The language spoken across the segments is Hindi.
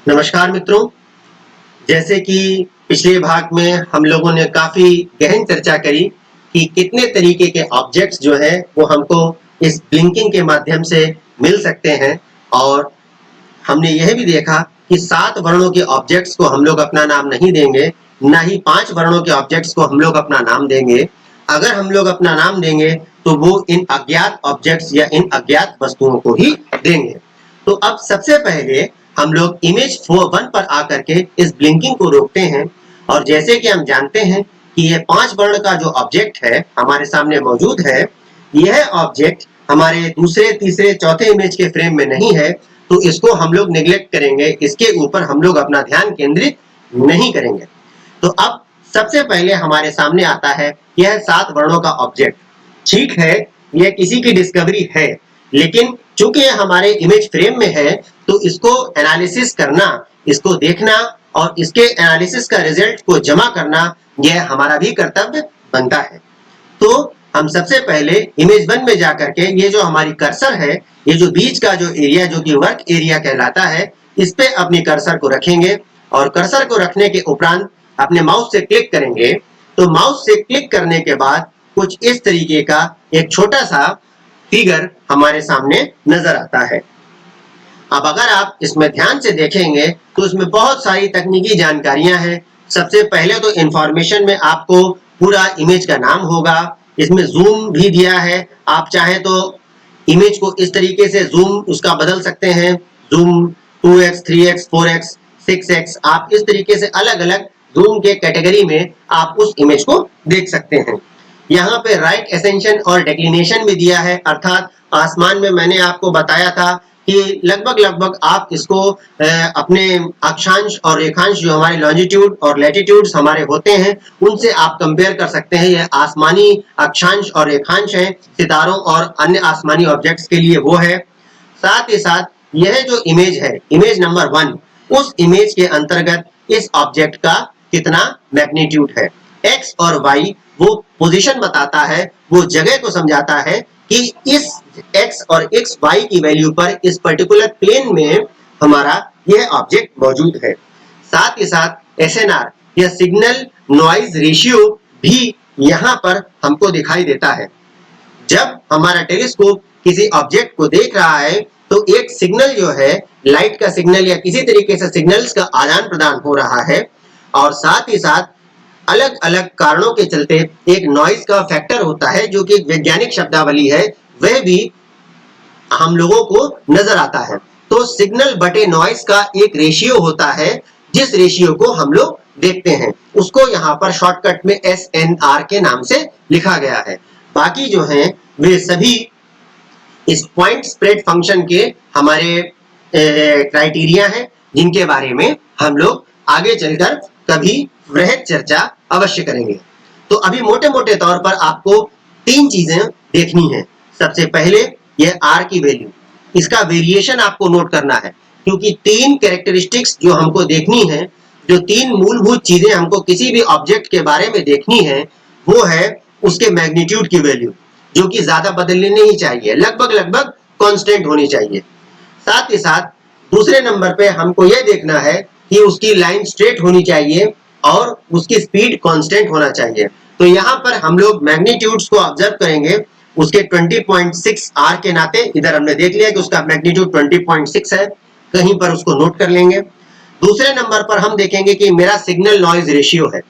नमस्कार मित्रों। जैसे कि पिछले भाग में हम लोगों ने काफी गहन चर्चा करी कि कितने तरीके के ऑब्जेक्ट्स जो है वो हमको इस ब्लिंकिंग के माध्यम से मिल सकते हैं, और हमने यह भी देखा कि 7 वर्णों के ऑब्जेक्ट्स को हम लोग अपना नाम नहीं देंगे, ना ही 5 वर्णों के ऑब्जेक्ट्स को हम लोग अपना नाम देंगे। अगर हम लोग अपना नाम देंगे तो वो इन अज्ञात ऑब्जेक्ट्स या इन अज्ञात वस्तुओं को ही देंगे। तो अब सबसे पहले हम लोग इमेज 1 पर आकर के इस ब्लिंकिंग को रोकते हैं, और जैसे कि हम जानते हैं कि ये 5 वर्ण का जो ऑब्जेक्ट है हमारे सामने मौजूद है, यह ऑब्जेक्ट हमारे दूसरे, तीसरे, चौथे इमेज के फ्रेम में नहीं है, तो इसको हम लोग नेग्लेक्ट करेंगे, इसके ऊपर हम लोग अपना ध्यान केंद्रित नहीं करेंगे। तो अब सबसे पहले हमारे सामने आता है यह 7 वर्णों का ऑब्जेक्ट। ठीक है, यह किसी की डिस्कवरी है, लेकिन चूंकि यह हमारे इमेज फ्रेम में है तो इसको एनालिसिस करना, इसको देखना और इसके एनालिसिस का रिजल्ट को जमा करना, यह हमारा भी कर्तव्य बनता है। तो हम सबसे पहले इमेज 1 में जाकर के ये जो हमारी कर्सर है, ये जो बीच का जो एरिया जो कि वर्क एरिया कहलाता है, इस पे अपनी कर्सर को रखेंगे, और कर्सर को रखने के उपरांत अपने माउस से क्लिक करेंगे। तो माउस से क्लिक करने के बाद कुछ इस तरीके का एक छोटा सा फिगर हमारे सामने नजर आता है। अब अगर आप इसमें ध्यान से देखेंगे तो इसमें बहुत सारी तकनीकी जानकारियां हैं। सबसे पहले तो इंफॉर्मेशन में आपको पूरा इमेज का नाम होगा, इसमें जूम भी दिया है। आप चाहे तो इमेज को इस तरीके से जूम उसका बदल सकते हैं, zoom 2x, 3x, 4x, 6x, आप इस तरीके से अलग अलग जूम के कैटेगरी में आप उस इमेज को देख सकते हैं। यहाँ पे राइट एसेंशन और डिक्लिनेशन भी दिया है, अर्थात आसमान में मैंने आपको बताया था कि लगभग आप इसको अपने अक्षांश और रेखांश जो हमारे लॉन्जिट्यूड और लैटिट्यूड्स हमारे होते हैं उनसे आप कंपेयर कर सकते हैं। यह आसमानी अक्षांश और रेखांश है, सितारों और अन्य आसमानी ऑब्जेक्ट्स के लिए वो है। साथ ही साथ यह जो इमेज है, इमेज नंबर 1, उस इमेज के अंतर्गत इस ऑब्जेक्ट का कितना मैग्नीट्यूड है। एक्स और वाई वो पोजीशन बताता है, वो जगह को समझाता है कि इस x और xy की वैल्यू पर इस पर्टिकुलर प्लेन में हमारा यह ऑब्जेक्ट मौजूद है। साथ ही साथ SNR या सिग्नल नॉइज रेशियो भी यहाँ पर हमको दिखाई देता है। जब हमारा टेलीस्कोप किसी ऑब्जेक्ट को देख रहा है तो एक सिग्नल जो है, लाइट का सिग्नल या किसी तरीके से सिग्नल्स का आदान प्रदान हो रहा है, और साथ ही साथ अलग अलग कारणों के चलते एक नॉइज का फैक्टर होता है जो कि वैज्ञानिक शब्दावली है, वह भी हम लोगों को नजर आता है। तो सिग्नल बटे नॉइज का एक रेशियो होता है, जिस रेशियो को हम लोग देखते हैं उसको यहाँ पर शॉर्टकट में SNR के नाम से लिखा गया है। बाकी जो हैं वे सभी इस पॉइंट स्प्रेड फंक्शन के हमारे क्राइटेरिया हैं, जिनके बारे में हम लोग आगे चलकर कभी वृहद चर्चा अवश्य करेंगे। तो अभी मोटे मोटे तौर पर आपको 3 चीजें देखनी है। सबसे पहले यह R की वैल्यू, इसका वेरिएशन आपको नोट करना है, क्योंकि 3 कैरेक्टरिस्टिक्स जो हमको देखनी है, जो 3 मूलभूत चीजें हमको किसी भी ऑब्जेक्ट के बारे में देखनी है, वो है उसके मैग्नीट्यूड की वैल्यू, जो कि ज्यादा बदलनी नहीं चाहिए, लगभग कांस्टेंट होनी चाहिए। साथ ही साथ दूसरे नंबर पे हमको यह देखना है कि उसकी लाइन स्ट्रेट होनी चाहिए और उसकी स्पीड कांस्टेंट होना चाहिए। तो यहाँ पर हम लोग मैग्नीट्यूड्स को ऑब्जर्व करेंगे उसके 20.6 R के नाते। इधर हमने देख लिया कि उसका मैग्नीट्यूड 20.6 है, कहीं पर उसको नोट कर लेंगे। दूसरे नंबर पर हम देखेंगे कि मेरा सिग्नल नॉइज रेशियो है,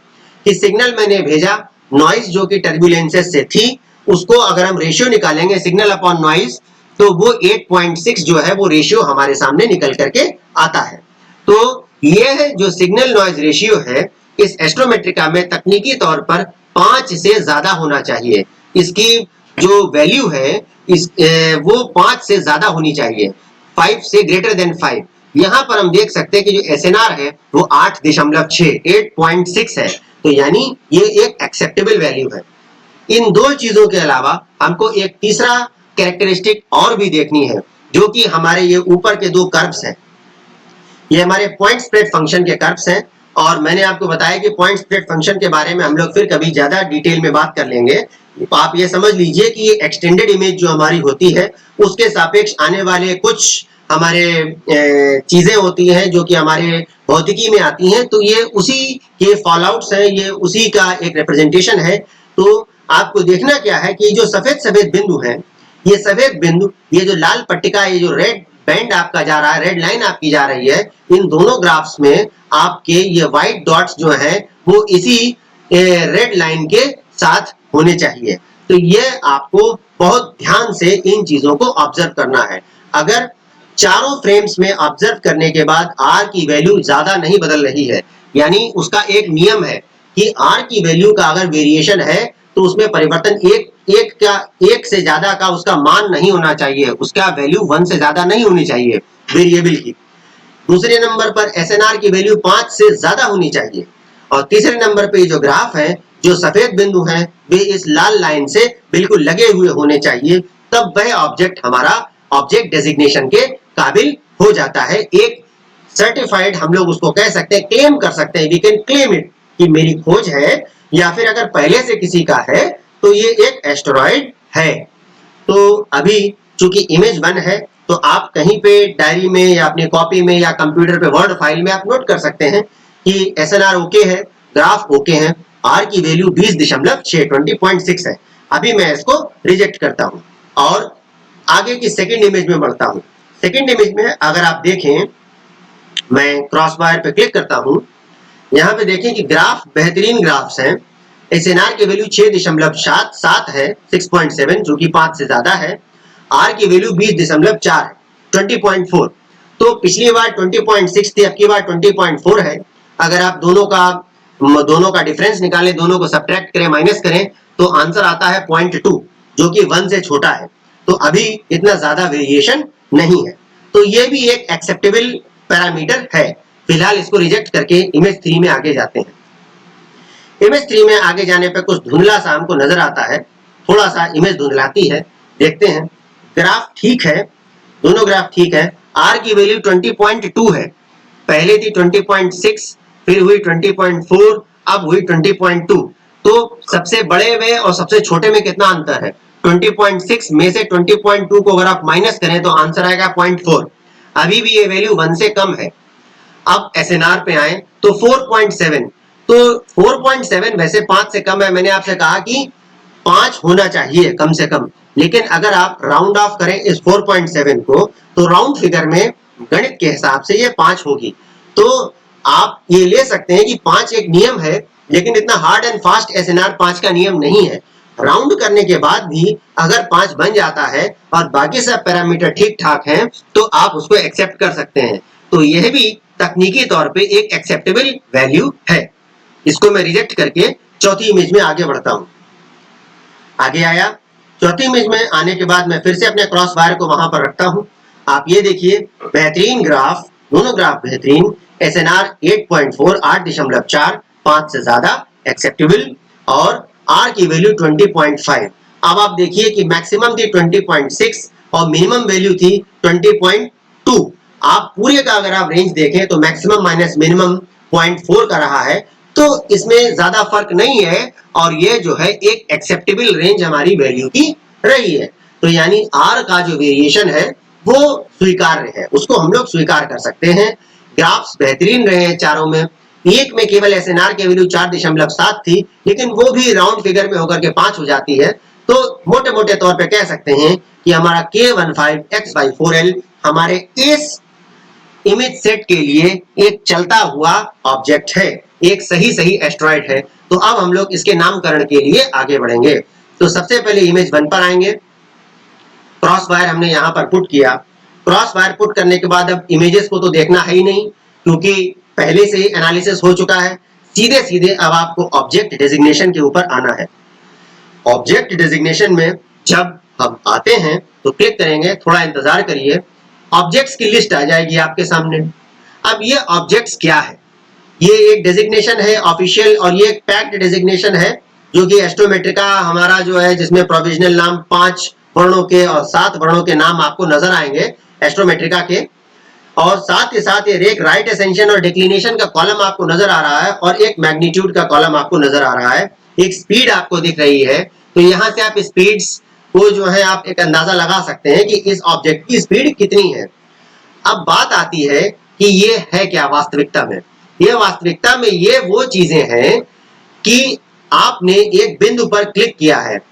कि सिग्नल मैंने भेजा, नॉइज जो कि टर्बुलेंसेस से थी, उसको अगर हम रेशियो निकालेंगे सिग्नल अपॉन नॉइज, तो वो 8.6 जो है वो रेशियो हमारे सामने निकल करके आता है। तो ये है जो सिग्नल नॉइज रेशियो है, इस एस्ट्रोमेट्रिका में तकनीकी तौर पर 5 से ज्यादा होना चाहिए। इसकी जो वैल्यू है वो 5 से ज्यादा होनी चाहिए, 5 से ग्रेटर देन 5। यहाँ पर हम देख सकते हैं कि जो SNR है वो 8.6 है, तो यानी ये एक एक्सेप्टेबल वैल्यू है। इन 2 चीजों के अलावा हमको एक तीसरा कैरेक्टरिस्टिक और भी देखनी है, जो कि हमारे ये ऊपर के 2 कर्व्स हैं, ये हमारे पॉइंट स्प्रेड फंक्शन के कर्व्स हैं। और मैंने आपको बताया कि पॉइंट स्प्रेड फंक्शन के बारे में हम लोग फिर कभी ज्यादा डिटेल में बात कर लेंगे। तो आप ये समझ लीजिए कि ये एक्सटेंडेड इमेज जो हमारी होती है उसके सापेक्ष आने वाले कुछ हमारे चीजें होती हैं जो कि हमारे भौतिकी में आती हैं, तो ये उसी के फॉलआउट्स हैं, ये उसी का एक रिप्रेजेंटेशन है। तो आपको देखना क्या है कि जो सफेद सफेद बिंदु हैं, ये सफेद बिंदु, ये जो लाल पट्टिका, ये जो रेड बैंड आपका जा रहा है, रेड लाइन आपकी जा रही है, इन दोनों ग्राफ्स में आपके ये व्हाइट डॉट्स जो हैं वो इसी रेड लाइन के साथ होने चाहिए। तो ये आपको बहुत ध्यान से इन चीजों को ऑब्जर्व करना है। अगर चारों फ्रेम्स में ऑब्जर्व करने के बाद आर की वैल्यू ज्यादा नहीं बदल रही है, यानी उसका एक नियम है कि आर की वैल्यू का अगर वेरिएशन है तो उसमें परिवर्तन एक से ज्यादा का उसका मान नहीं होना चाहिए, उसका वैल्यू 1 से ज्यादा नहीं होनी चाहिए वेरिएबल की। दूसरे नंबर पर एसएनआर की वैल्यू 5 से ज्यादा होनी चाहिए। और तीसरे नंबर पे जो ग्राफ है, जो सफेद बिंदु हैं, वे इस लाल लाइन से बिल्कुल लगे हुए होने चाहिए, तब वह ऑब्जेक्ट हमारा ऑब्जेक्ट डेजिग्नेशन के काबिल हो जाता है। एक सर्टिफाइड हम लोग उसको कह सकते हैं, क्लेम कर सकते हैं, वी कैन क्लेम इट कि मेरी खोज है, या फिर अगर पहले से किसी का है तो ये एक एस्टेरॉइड है। तो अभी चूंकि इमेज 1 है, तो आप कहीं पे डायरी में या अपनी कॉपी में या कंप्यूटर पे वर्ड फाइल में आप नोट कर सकते हैं कि एसएनआर ओके है, ग्राफ ओके है, आर की वैल्यू 20.6 है। अभी मैं इसको रिजेक्ट करता हूं और आगे की सेकंड इमेज में बढ़ता हूं। सेकंड इमेज में अगर आप देखें, मैं क्रॉस वायर पे क्लिक करता हूं, यहाँ पे देखें कि ग्राफ बेहतरीन ग्राफ्स हैं। एसएनआर की वैल्यू 6.7 है, 6.7, जो कि 5 से ज्यादा है। आर की वैल्यू 20.4 है, 20.4। तो पिछली बार 20.6 थी, अब की बार 20.4 है। अगर आप दोनों का डिफरेंस निकालें, दोनों को सब्ट्रैक्ट करें, माइनस करें, तो आंसर आता है 0.2, जो कि 1 से छोटा है। तो अभी इतना ज्यादा वेरिएशन नहीं है, तो ये भी एक एक्सेप्टेबल पैरामीटर है। फिलहाल इसको रिजेक्ट करके इमेज 3 में आगे जाते हैं। इमेज 3 में आगे जाने पर कुछ धुंधला सा हमको नजर आता है, थोड़ा सा इमेज धुंधलाती है। देखते हैं, ग्राफ ठीक है, दोनों ग्राफ ठीक है। आर की वैल्यू 20.2 है, पहले थी 20.6, फिर हुई 20.4, अब हुई 20.2। तो सबसे बड़े में और सबसे छोटे में कितना अंतर है? 20.6 में से 20.2 को अगर आप माइनस करें तो आंसर आएगा 0.4। अभी भी ये वैल्यू 1 से कम है। अब एसएनआर पे आए तो 4.7, तो 4.7 वैसे 5 से कम है। मैंने आपसे कहा कि 5 होना चाहिए कम से कम, लेकिन अगर आप राउंड ऑफ करें इस 4.7 को, तो राउंड फिगर में गणित के हिसाब से ये 5 होगी। तो आप ये ले सकते हैं कि 5 एक नियम है, लेकिन इतना हार्ड एंड फास्ट एसएनआर 5 का नियम नहीं है। राउंड करने के बाद भी अगर 5 बन जाता है और बाकी सब पैरामीटर ठीक ठाक हैं, तो आप उसको एक्सेप्ट कर सकते हैं। तो यह भी तकनीकी तौर पे एक एक्सेप्टेबल वैल्यू है। इसको मैं रिजेक्ट करके चौथी इमेज में आगे बढ़ता हूं। आगे आया, चौथी इमेज में आने के बाद मैं फिर से अपने क्रॉस वायर को वहां पर रखता हूं। आप ये देखिए, बेहतरीन ग्राफ, दोनों ग्राफ बेहतरीन। एसएनआर 8.4, 8.4, 5 से ज्यादा एक्सेप्टेबल, और आर की वैल्यू 20.5। अब आप देखिए कि मैक्सिमम थी 20.6 और मिनिमम वैल्यू थी 20.2। आप पूरे का अगर आप रेंज देखें तो मैक्सिमम माइनस मिनिमम 0.4 का रहा है, तो इसमें ज्यादा फर्क नहीं है, और ये जो है एक एक्सेप्टेबल रेंज हमारी वैल्यू की रही है। तो यानी आर का जो वेरिएशन है वो स्वीकार्य है, उसको हम लोग स्वीकार कर सकते हैं। ग्राफ्स बेहतरीन रहे हैं चारों में। एक में केवल एसएनआर की वैल्यू 4.7 थी, लेकिन वो भी राउंड फिगर में होकर के 5 हो जाती है। तो मोटे मोटे तौर पे कह सकते हैं कि हमारा K15X/4L हमारे इस इमेज सेट के लिए एक चलता हुआ ऑब्जेक्ट है, एक सही एस्ट्रॉइड है। तो अब हम लोग इसके नामकरण के लिए आगे बढ़ेंगे। तो सबसे पहले इमेज 1 पर आएंगे। क्रॉस वायर हमने यहां पर पुट किया। क्रॉस वायर पुट करने के बाद अब इमेजेस को तो देखना है ही नहीं, क्योंकि पहले से ही एनालिसिस हो चुका है। सीधे सीधे अब आपको ऑब्जेक्ट डेजिग्नेशन के ऊपर आना है। ऑब्जेक्ट डेजिग्नेशन में जब हम आते हैं तो क्लिक करेंगे, थोड़ा इंतजार करिए, ऑब्जेक्ट्स की लिस्ट आ जाएगी आपके सामने। अब ये ऑब्जेक्ट्स क्या है? ये एक डेजिग्नेशन है ऑफिशियल, और ये एक पैक्ड डेजिग्नेशन है, जो कि एस्ट्रोमेट्रिका हमारा जो है, जिसमें प्रोविजनल नाम 5 वर्णों के और 7 वर्णों के नाम आपको नजर आएंगे एस्ट्रोमेट्रिका के। और साथ ही साथ ये एक राइट असेंशन और डिक्लिनेशन का कॉलम आपको नजर आ रहा है, और एक मैग्नीट्यूड का कॉलम आपको नजर आ रहा है। एक स्पीड आपको दिख रही है। तो यहां से आप स्पीड्स को जो है आप एक अंदाजा लगा सकते हैं कि इस ऑब्जेक्ट की स्पीड कितनी है। अब बात आती है कि ये है क्या वास्तविकता में। ये वास्तविकता में ये वो चीजें हैं कि आपने एक बिंदु पर क्लिक किया है,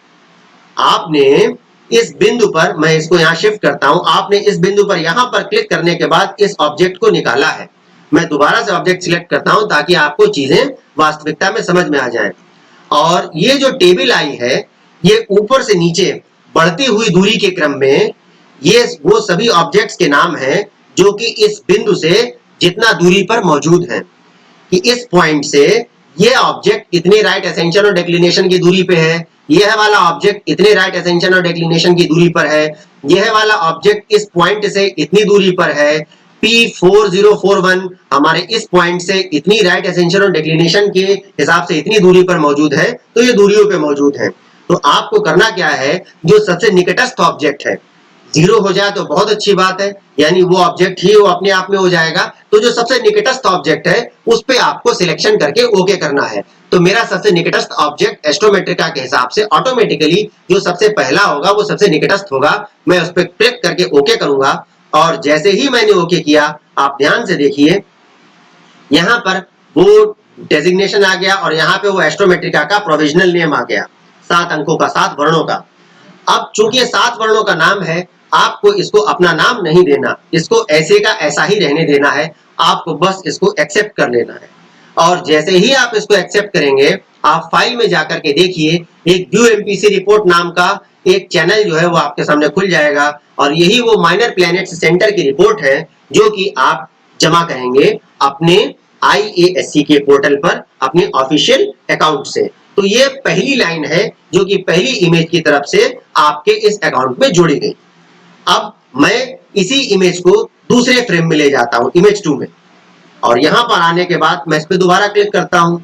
आपने इस बिंदु पर, मैं इसको यहां शिफ्ट करता हूं, आपने इस बिंदु पर यहां पर क्लिक करने के बाद इस ऑब्जेक्ट को निकाला है। मैं दोबारा से ऑब्जेक्ट सिलेक्ट करता हूं ताकि आपको चीजें वास्तविकता में समझ में आ जाएं। और ये जो टेबल आई है, ये ऊपर से नीचे बढ़ती हुई दूरी के क्रम में ये वो सभी ऑब्जेक्ट्स के नाम हैं जो कि इस बिंदु से जितना दूरी पर मौजूद हैं, कि इस पॉइंट से ये ऑब्जेक्ट इतने राइट एसेंशन और डिक्लिनेशन की दूरी पे है, यह वाला ऑब्जेक्ट इतने राइट एसेंशन और डिक्लिनेशन की दूरी पर है, यह वाला ऑब्जेक्ट इस पॉइंट से इतनी दूरी पर है, P4041 हमारे इस पॉइंट से इतनी राइट एसेंशन और डिक्लिनेशन के हिसाब से इतनी दूरी पर मौजूद है, तो ये दूरियों पे मौजूद है। तो आपको करना क्या है, जो सबसे निकटस्थ ऑब्जेक्ट है, 0 हो जाए तो बहुत अच्छी बात है, यानी वो ऑब्जेक्ट ही वो अपने आप में हो जाएगा। तो जो सबसे निकटस्थ ऑब्जेक्ट है उस पे आपको सिलेक्शन करके ओके करना है। तो मेरा सबसे निकटस्थ ऑब्जेक्ट एस्ट्रोमेट्रिका के हिसाब से ऑटोमेटिकली जो सबसे पहला होगा वो सबसे निकटस्थ होगा। मैं उस पर क्लिक करके ओके करूंगा और जैसे ही मैंने ओके किया, आप ध्यान से देखिए यहां पर वो डेजिग्नेशन आ गया और यहाँ पे वो एस्ट्रोमेट्रिका का प्रोविजनल नेम आ गया, 7 अंकों का, 7 वर्णों का। अब चूंकि ये 7 वर्णों का नाम है, आपको इसको अपना नाम नहीं देना, इसको ऐसे का ऐसा ही रहने देना है, आपको बस इसको एक्सेप्ट कर लेना है। और जैसे ही आप इसको एक्सेप्ट करेंगे, आप फाइल में जाकर के देखिए, एक व्यू एमपीसी रिपोर्ट नाम का एक चैनल जो है वो आपके सामने खुल जाएगा और यही वो माइनर प्लैनेट्स सेंटर की रिपोर्ट है जो कि आप जमा करेंगे अपने IASC के पोर्टल पर अपने ऑफिशियल अकाउंट से। तो ये पहली लाइन है जो कि पहली इमेज की तरफ से आपके इस अकाउंट में जोड़ी गई। अब मैं इसी इमेज को दूसरे फ्रेम में ले जाता हूं, इमेज 2 में, और यहां पर आने के बाद मैं इस पर दोबारा क्लिक करता हूं।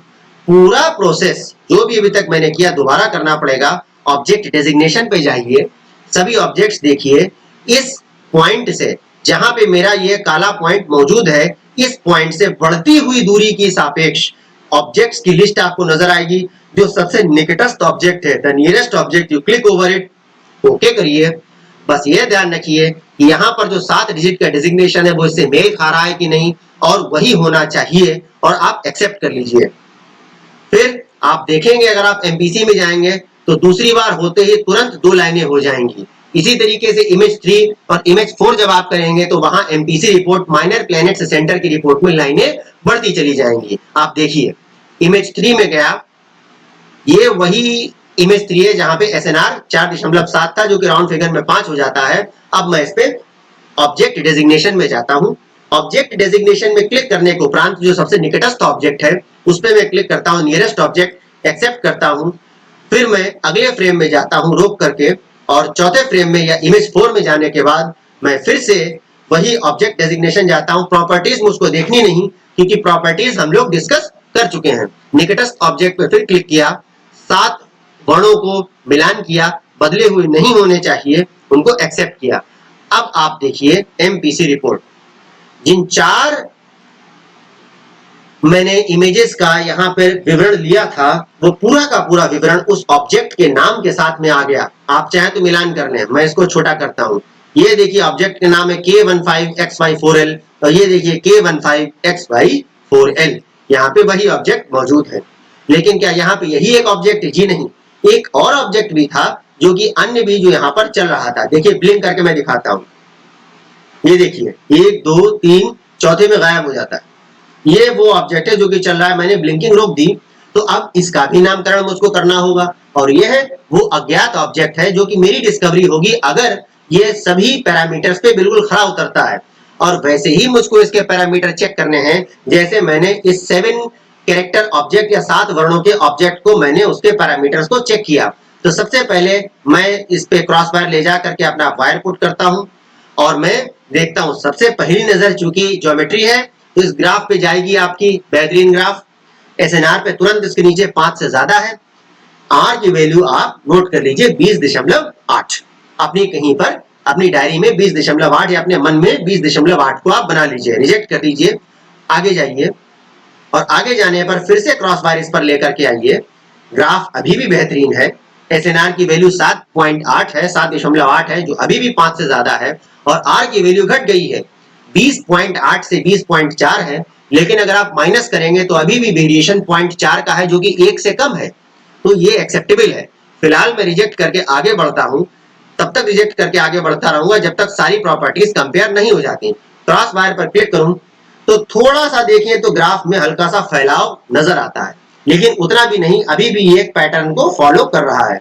पूरा प्रोसेस जो भी अभी तक मैंने किया दोबारा करना पड़ेगा। ऑब्जेक्ट डेजिग्नेशन पे जाइए, सभी ऑब्जेक्ट्स देखिए, इस पॉइंट से जहां पे मेरा ये काला पॉइंट मौजूद है, इस पॉइंट से बढ़ती हुई दूरी की सापेक्ष ऑब्जेक्ट्स की लिस्ट आपको नजर आएगी। जो सबसे निकटस्थ ऑब्जेक्ट है, the nearest object, you click over it, okay करिए। बस ये ध्यान रखिए कि यहाँ पर जो 7 डिजिट का डेजिग्नेशन है वो इससे मेल खा रहा है कि नहीं, और वही होना चाहिए, और आप एक्सेप्ट कर लीजिए। फिर आप देखेंगे अगर आप एमपीसी में जाएंगे तो दूसरी बार होते ही तुरंत 2 लाइनें हो जाएंगी। इसी तरीके से इमेज 3 और इमेज 4 जब आप करेंगे तो वहां MPC report minor planets centre की रिपोर्ट में लाइनें बढ़ती चली जाएंगी। आप देखिए इमेज 3 में गया, ये वही इमेज 3 है जहां पे एसएनआर 4.7 था जो कि राउंड फिगर में 5 हो जाता है। अब मैं इस पे ऑब्जेक्ट डेजिग्नेशन में जाता हूं। ऑब्जेक्ट डेजिग्नेशन में क्लिक करने के उपरांत जो सबसे निकटस्थ ऑब्जेक्ट है उस पे मैं क्लिक करता हूं, नियरेस्ट ऑब्जेक्ट, एक्सेप्ट करता हूं। फिर मैं अगले फ्रेम में जाता हूं रोक करके, और चौथे फ्रेम में या इमेज 4 में जाने के बाद मैं फिर से वही ऑब्जेक्ट डेजिग्नेशन जाता हूं। प्रॉपर्टीज मुझको देखनी नहीं क्योंकि प्रॉपर्टीज हम लोग डिस्कस कर चुके हैं। निकटस्थ ऑब्जेक्ट पे फिर क्लिक किया, 7 वर्णों को मिलान किया, बदले हुए नहीं होने चाहिए, उनको एक्सेप्ट किया। अब आप देखिए एमपीसी रिपोर्ट, जिन 4 मैंने इमेजेस का यहाँ पर विवरण लिया था वो पूरा का पूरा विवरण उस ऑब्जेक्ट के नाम के साथ में आ गया। आप चाहे तो मिलान कर लें, मैं इसको छोटा करता हूं। ये देखिए ऑब्जेक्ट के नाम है K15XY4L, और ये देखिए K15XY4L, यहाँ पे वही ऑब्जेक्ट मौजूद है। लेकिन क्या यहाँ पे यही एक ऑब्जेक्ट है? जी नहीं, एक और ऑब्जेक्ट भी था जो कि अन्य भी जो यहाँ पर चल रहा था। देखिए ब्लिंक करके मैं दिखाता हूँ, ये देखिए 1 2 3 चौथे में गायब हो जाता है। ये वो ऑब्जेक्ट है जो कि चल रहा है, मैंने ब्लिंकिंग रोक दी, तो अब इसका भी नामकरण मुझको करना होगा। और ये है वो अज्ञात ऑब्जेक्ट है जो कि मेरी डिस्कवरी होगी अगर ये सभी पैरामीटर्स पे बिल्कुल खरा उतरता है। और वैसे ही मुझको इसके पैरामीटर चेक करने हैं जैसे मैंने इस 7 कैरेक्टर ऑब्जेक्ट या 7 वर्णों के ऑब्जेक्ट को मैंने उसके पैरामीटर्स को चेक किया। तो सबसे पहले मैं इस पे क्रॉस वायर ले जा करके अपना वायर पुट करता हूं और मैं देखता हूं। सबसे पहली नजर चूंकि ज्योमेट्री है तो इस ग्राफ पे जाएगी आपकी बेहतरीन ग्राफ। एसएनआर पे तुरंत इसके नीचे 5 से ज्यादा है। आर की वैल्यू आप नोट कर लीजिए 20.8, अपनी कहीं पर अपनी डायरी में 20.8 या अपने मन में 20.8 को आप बना लीजिए, रिजेक्ट कर दीजिए, आगे जाइए। और आगे जाने पर फिर से क्रॉस वायर इस पर लेकर के आइए। ग्राफ अभी भी बेहतरीन है। एसएनआर की वैल्यू 7.8 है, 7.8 है, जो अभी भी 5 से ज्यादा है, और आर की वैल्यू घट गई है। 20.8 से 20.4 है, लेकिन अगर आप माइनस करेंगे तो अभी भी वेरिएशन 0.4 का है, जो कि 1 से कम है, तो ये एक्सेप्टेबल है। फिलहाल मैं रिजेक्ट करके आगे बढ़ता हूं, तब तक रिजेक्ट करके आगे बढ़ता रहूंगा जब तक सारी प्रॉपर्टीज कंपेयर नहीं हो जाती। क्रॉस वायर पर क्लिक करूं तो थोड़ा सा देखें तो ग्राफ में हल्का सा फैलाव नजर आता है, लेकिन उतना भी नहीं, अभी भी एक पैटर्न को फॉलो कर रहा है।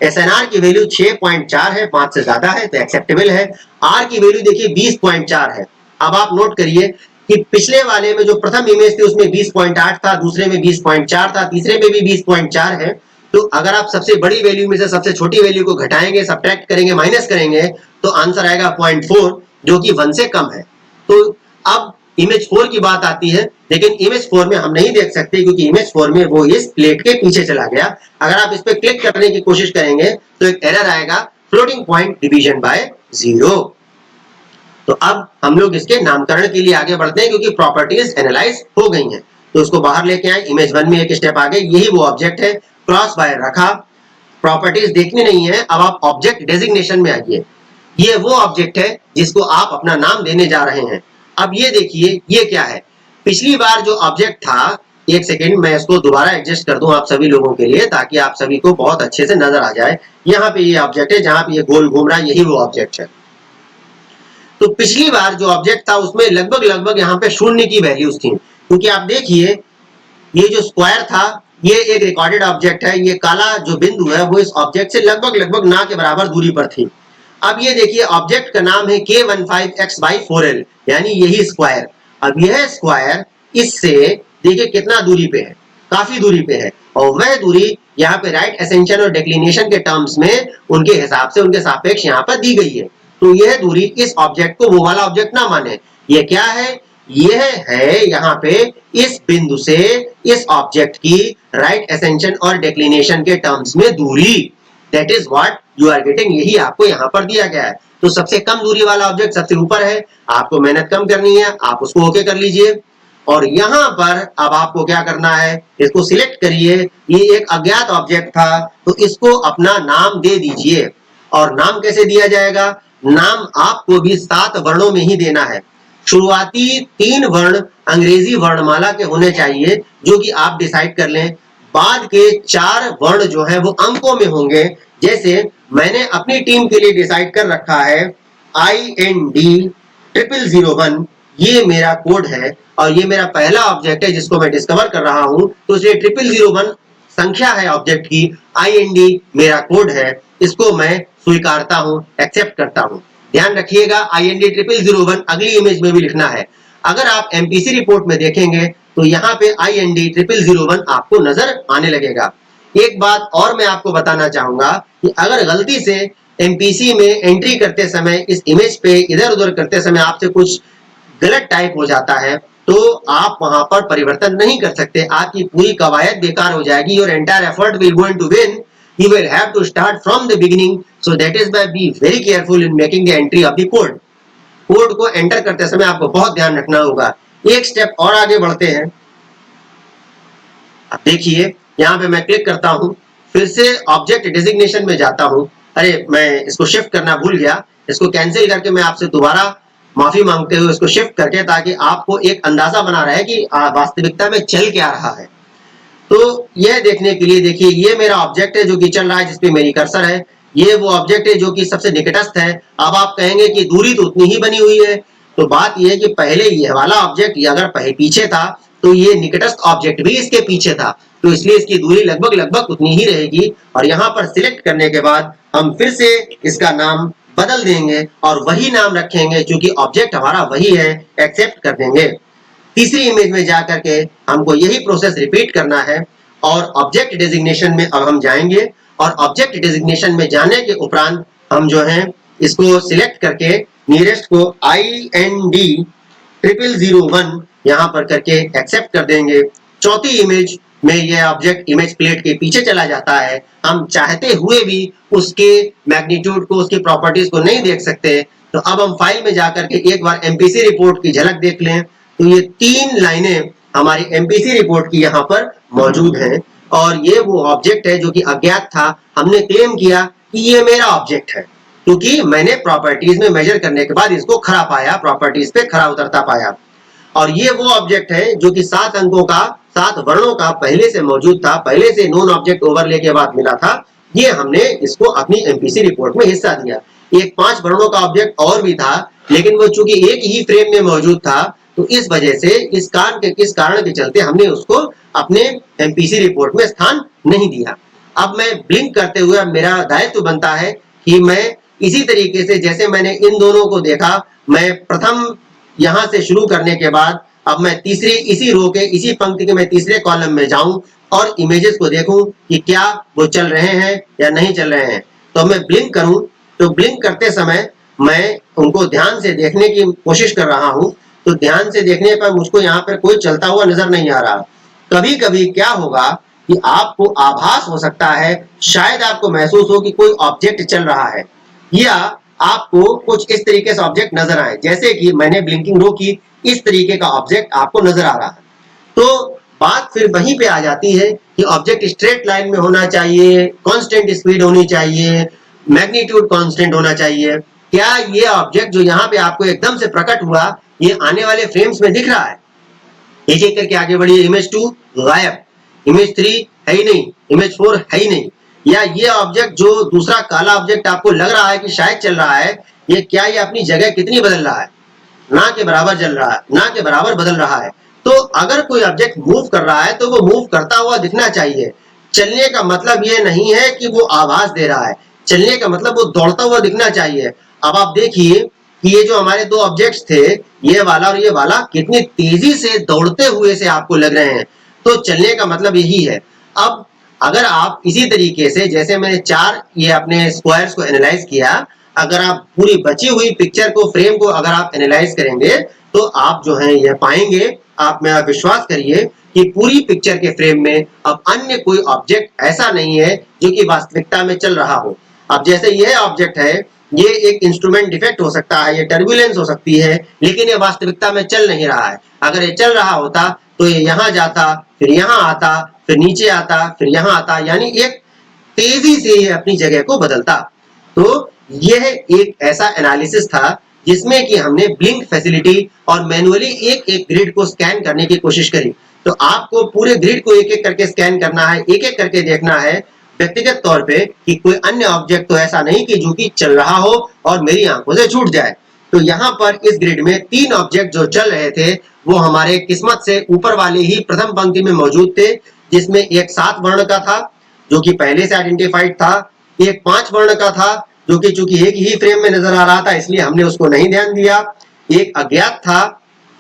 एसएनआर की वैल्यू 6.4 है, 5 से ज्यादा है तो एक्सेप्टेबल है। आर की वैल्यू देखिए 20.4 है। अब आप नोट करिए कि पिछले वाले में जो प्रथम इमेज थी उसमें 20.8 था, दूसरे में 20.4 था, तीसरे में भी 20.4 है। तो अगर आप सबसे बड़ी वैल्यू में से सबसे छोटी वैल्यू को घटाएंगे, सब्ट्रैक्ट करेंगे, माइनस करेंगे, तो आंसर आएगा 0.4, जो कि 1 से कम है। तो अब इमेज 4 की बात आती है, लेकिन इमेज 4 में हम नहीं देख सकते क्योंकि इमेज 4 में वो इस प्लेट के पीछे चला गया। अगर आप इस पे क्लिक करने की कोशिश करेंगे तो एक एरर आएगा, फ्लोटिंग पॉइंट डिवीजन बाय 0। तो अब हम लोग इसके नामकरण के लिए आगे बढ़ते हैं क्योंकि प्रॉपर्टीज एनालाइज हो गई हैं। तो उसको बाहर लेके आए, इमेज 1 में एक स्टेप आगे, यही वो ऑब्जेक्ट है, क्रॉस वायर रखा, प्रॉपर्टीज देखनी नहीं है। अब आप ऑब्जेक्ट डेजिग्नेशन में आइए। ये वो ऑब्जेक्ट है जिसको आप अपना नाम देने जा रहे हैं। अब ये देखिए ये क्या है। पिछली बार जो ऑब्जेक्ट था, एक सेकेंड मैं इसको दोबारा एडजस्ट कर दूं आप सभी लोगों के लिए, ताकि आप सभी को बहुत अच्छे से नजर आ जाए। यहाँ पे ये ऑब्जेक्ट है, जहां पे ये गोल घूम रहा है, यही वो ऑब्जेक्ट है। तो पिछली बार जो ऑब्जेक्ट था उसमें लगभग यहाँ पे शून्य की वैल्यूज थी, क्योंकि आप देखिए ये जो स्क्वायर था ये एक रिकॉर्डेड ऑब्जेक्ट है, ये काला जो बिंदु है वो इस ऑब्जेक्ट से लगभग ना के बराबर दूरी पर थी। अब ये देखिए ऑब्जेक्ट का नाम है K15x/4L, यानी यही स्क्वायर। अब यह स्क्वायर इससे देखिए कितना दूरी पे है, काफी दूरी पे है, और वह दूरी यहाँ पे राइट एसेंशन और डिक्लिनेशन के टर्म्स में उनके हिसाब से उनके सापेक्ष यहाँ पर दी गई है। तो यह दूरी इस ऑब्जेक्ट को वो वाला ऑब्जेक्ट ना माने। यह क्या है? यह है यहाँ पे इस बिंदु से इस ऑब्जेक्ट की राइट एसेंशन और डिक्लिनेशन के टर्म्स में दूरी। That is what you are getting, यही आपको यहाँ पर दिया गया है। तो सबसे कम दूरी वाला ऑब्जेक्ट सबसे ऊपर है, आपको मेहनत कम करनी है, आप उसको ओके कर लीजिए। और यहाँ पर अब आपको क्या करना है, इसको सिलेक्ट करिए। ये एक अज्ञात ऑब्जेक्ट था तो इसको अपना नाम दे दीजिए। और नाम कैसे दिया जाएगा? नाम आपको भी 7 वर्णों में ही देना है। शुरुआती 3 वर्ण अंग्रेजी वर्णमाला के होने चाहिए, जो कि आप डिसाइड कर लें। बाद के 4 वर्ण जो है वो अंकों में होंगे। जैसे मैंने अपनी टीम के लिए डिसाइड कर रखा है IND0001, ये मेरा कोड है और ये मेरा पहला ऑब्जेक्ट है जिसको मैं डिस्कवर कर रहा हूं, तो इसलिए 0001 संख्या है ऑब्जेक्ट की, IND मेरा कोड है, इसको मैं स्वीकारता हूं, एक्सेप्ट करता हूं। ध्यान रखिएगा IND0001 अगली इमेज में भी लिखना है। अगर आप MPC रिपोर्ट में देखेंगे तो यहाँ पे IND0001 आपको नजर आने लगेगा। एक बात और मैं आपको बताना चाहूंगा कि अगर गलती से MPC में एंट्री करते समय इस इमेज पे इधर उधर करते समय आपसे कुछ गलत टाइप हो जाता है तो आप वहां पर परिवर्तन नहीं कर सकते, आपकी पूरी कवायद बेकार हो जाएगी। Your entire effort will going to win, you will have to start from the beginning, so that is why be very careful in making the entry of the code. Code को एंटर करते समय आपको बहुत ध्यान रखना होगा। एक स्टेप और आगे बढ़ते हैं। अब देखिए यहाँ पे मैं क्लिक करता हूँ, फिर से ऑब्जेक्ट डेजिग्नेशन में जाता हूँ। अरे मैं इसको शिफ्ट करना भूल गया, इसको कैंसिल करके मैं आपसे दोबारा माफी मांगते हुए इसको शिफ्ट करके, ताकि आपको एक अंदाजा बना रहे कि वास्तविकता में चल क्या रहा है। तो यह देखने के लिए देखिए ये मेरा ऑब्जेक्ट है जो कि चल रहा है, जिसपे मेरी कर्सर है। ये वो ऑब्जेक्ट है जो कि सबसे निकटस्थ है। अब आप कहेंगे कि दूरी तो उतनी ही बनी हुई है, तो बात यह है कि पहले ये वाला ऑब्जेक्ट अगर पीछे था तो ये निकटस्थ ऑब्जेक्ट भी इसके पीछे था, तो इसलिए इसकी दूरी लगभग उतनी ही रहेगी। और यहाँ पर सिलेक्ट करने के बाद हम फिर से इसका नाम बदल देंगे और वही नाम रखेंगे, क्योंकि ऑब्जेक्ट हमारा वही है, एक्सेप्ट कर देंगे। तीसरी इमेज में जाकर के हमको यही प्रोसेस रिपीट करना है और ऑब्जेक्ट डेजिग्नेशन में अब हम जाएंगे। और ऑब्जेक्ट डेजिग्नेशन में जाने के उपरांत हम जो है इसको सिलेक्ट करके नियरेस्ट को IND0001 यहाँ पर करके एक्सेप्ट कर देंगे। चौथी इमेज में यह ऑब्जेक्ट इमेज प्लेट के पीछे चला जाता है। हम चाहते हुए भी उसके मैग्नीट्यूड को, उसकी प्रॉपर्टीज को नहीं देख सकते। तो अब हम फाइल में जाकर के एक बार MPC रिपोर्ट की झलक देख लें। तो ये 3 लाइनें हमारी MPC रिपोर्ट की यहाँ पर मौजूद हैं और ये वो ऑब्जेक्ट है जो कि अज्ञात था। हमने क्लेम किया कि ये मेरा ऑब्जेक्ट है, क्योंकि मैंने प्रॉपर्टीज में मेजर करने के बाद इसको खरा पाया, प्रॉपर्टीज पे खरा उतरता पाया। और ये वो ऑब्जेक्ट है जो कि 7 अंकों का, 7 वर्णों का पहले से मौजूद था, पहले से नॉन ऑब्जेक्ट ओवरले के बाद मिला था। ये हमने इसको अपनी एमपीसी रिपोर्ट में हिस्सा दिया। एक 5 वर्णों का ऑब्जेक्ट और भी था, लेकिन वो चूंकि एक ही फ्रेम में मौजूद था, तो इस वजह से इस कारण के चलते हमने उसको अपने एमपीसी रिपोर्ट में स्थान नहीं दिया। अब मैं ब्लिंक करते हुए मेरा दायित्व बनता है कि मैं इसी तरीके से, जैसे मैंने इन दोनों को देखा, मैं प्रथम यहां से शुरू करने के बाद अब मैं तीसरी, इसी रो के, इसी पंक्ति के मैं तीसरे कॉलम में जाऊं और इमेजेस को देखूं कि क्या वो चल रहे हैं या नहीं चल रहे हैं। तो मैं ब्लिंक करूं, तो ब्लिंक करते समय मैं उनको ध्यान से देखने की कोशिश कर रहा हूं। तो ध्यान से देखने पर मुझको यहाँ पर कोई चलता हुआ नजर नहीं आ रहा। कभी कभी क्या होगा कि आपको आभास हो सकता है, शायद आपको महसूस हो कि कोई ऑब्जेक्ट चल रहा है, या आपको कुछ इस तरीके से ऑब्जेक्ट नजर आए, जैसे कि मैंने ब्लिंकिंग रो की, इस तरीके का ऑब्जेक्ट आपको नजर आ रहा है। तो बात फिर वहीं पे आ जाती है कि ऑब्जेक्ट स्ट्रेट लाइन में होना चाहिए, कांस्टेंट स्पीड होनी चाहिए, मैग्नीट्यूड कांस्टेंट होना चाहिए। क्या ये ऑब्जेक्ट जो यहाँ पे आपको एकदम से प्रकट हुआ, ये आने वाले फ्रेम्स में दिख रहा है? एक एक करके आगे बढ़िए। इमेज 2 गायब, इमेज 3 है ही नहीं, इमेज 4 है ही नहीं। या ये ऑब्जेक्ट जो दूसरा काला ऑब्जेक्ट आपको लग रहा है कि शायद चल रहा है, ये क्या ये अपनी जगह कितनी बदल रहा है? ना के बराबर चल रहा है, ना के बराबर बदल रहा है। तो अगर कोई ऑब्जेक्ट मूव कर रहा है तो वो मूव करता हुआ दिखना चाहिए। चलने का मतलब ये नहीं है कि वो आवाज दे रहा है, चलने का मतलब वो दौड़ता हुआ दिखना चाहिए। अब आप देखिए कि ये जो हमारे दो ऑब्जेक्ट्स थे, ये वाला और ये वाला, कितनी तेजी से दौड़ते हुए से आपको लग रहे हैं। तो चलने का मतलब यही है। अब अगर आप इसी तरीके से, जैसे मैंने 4 ये अपने स्क्वायर्स को एनालाइज किया, अगर आप पूरी बची हुई पिक्चर को, फ्रेम को अगर आप एनालाइज करेंगे, तो आप जो है ये पाएंगे, आप मेरा विश्वास करिए कि पूरी पिक्चर के फ्रेम में अब अन्य कोई ऑब्जेक्ट ऐसा नहीं है जो कि वास्तविकता में चल रहा हो। अब जैसे यह ऑब्जेक्ट है, ये एक इंस्ट्रूमेंट डिफेक्ट हो सकता है, ये टर्बुलेंस हो सकती है, लेकिन ये वास्तविकता में चल नहीं रहा है। अगर ये चल रहा होता तो ये यहाँ जाता, फिर यहाँ आता, फिर नीचे आता, फिर यहाँ आता, यानी एक तेजी से ये अपनी जगह को बदलता। तो यह एक ऐसा एनालिसिस था जिसमें कि हमने ब्लिंक फैसिलिटी और मैनुअली एक एक ग्रिड को स्कैन करने की कोशिश करी। तो आपको पूरे ग्रिड को एक एक करके स्कैन करना है, एक एक करके देखना है व्यक्तिगत तौर पे कि कोई अन्य ऑब्जेक्ट तो ऐसा नहीं कि जो कि चल रहा हो और मेरी आंखों से छूट जाए। तो यहाँ पर इस ग्रिड में 3 ऑब्जेक्ट जो चल रहे थे वो हमारे किस्मत से ऊपर वाले ही प्रथम पंक्ति में मौजूद थे, जिसमें एक 7 वर्ण का था जो कि पहले से आइडेंटिफाइड था, एक 5 वर्ण का था जो कि चूंकि एक ही फ्रेम में नजर आ रहा था इसलिए हमने उसको नहीं ध्यान दिया, एक अज्ञात था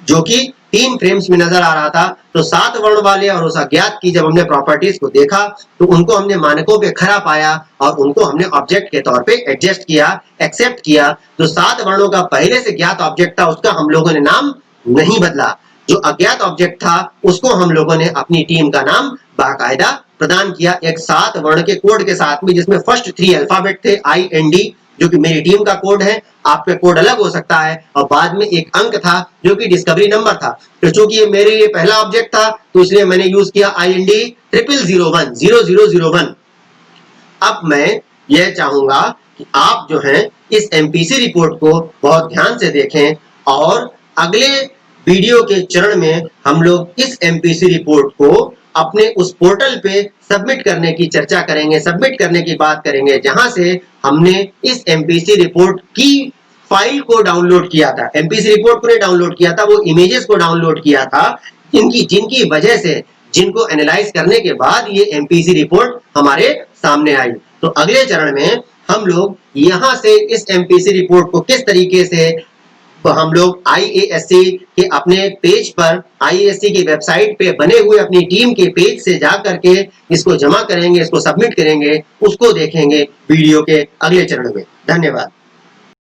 जो कि 3 फ्रेम्स में नजर आ रहा था। तो 7 वर्ण वाले और उस अज्ञात की जब हमने प्रॉपर्टीज को देखा तो उनको हमने मानकों पे खरा पाया और उनको हमने ऑब्जेक्ट के तौर पे एडजस्ट किया, एक्सेप्ट किया। जो 7 वर्णों का पहले से ज्ञात ऑब्जेक्ट था उसका हम लोगों ने नाम नहीं बदला, जो अज्ञात ऑब्जेक्ट था उसको हम लोगों ने अपनी टीम का नाम बाकायदा प्रदान किया, एक 7 वर्ण के कोड के साथ में, जिसमें फर्स्ट 3 अल्फाबेट थे IND, जो कि मेरी टीम का कोड है। आपका कोड अलग हो सकता है, और बाद में एक अंक था जो कि डिस्कवरी नंबर था। तो चूंकि ये मेरे लिए पहला ऑब्जेक्ट था तो इसलिए मैंने यूज किया IND 0001। अब मैं यह चाहूंगा कि आप जो है इस एमपीसी रिपोर्ट को बहुत ध्यान से देखें, और अगले वीडियो के चरण में हम लोग इस एमपीसी रिपोर्ट को अपने उस पोर्टल पे सबमिट करने की चर्चा करेंगे, सबमिट करने की बात करेंगे, जहां से हमने इस एमपीसी रिपोर्ट की फाइल को डाउनलोड किया था। एमपीसी रिपोर्ट को नहीं डाउनलोड किया था, वो इमेजेस को डाउनलोड किया था, जिनकी वजह से, जिनको एनालाइज करने के बाद ये एमपीसी रिपोर्ट हमारे सामने आई। तो अगले चरण में हम लोग यहां से इस एमपीसी रिपोर्ट को किस तरीके से हम लोग IASC के अपने पेज पर, IASC की वेबसाइट पे बने हुए अपनी टीम के पेज से जा करके इसको जमा करेंगे, इसको सबमिट करेंगे, उसको देखेंगे वीडियो के अगले चरण में। धन्यवाद।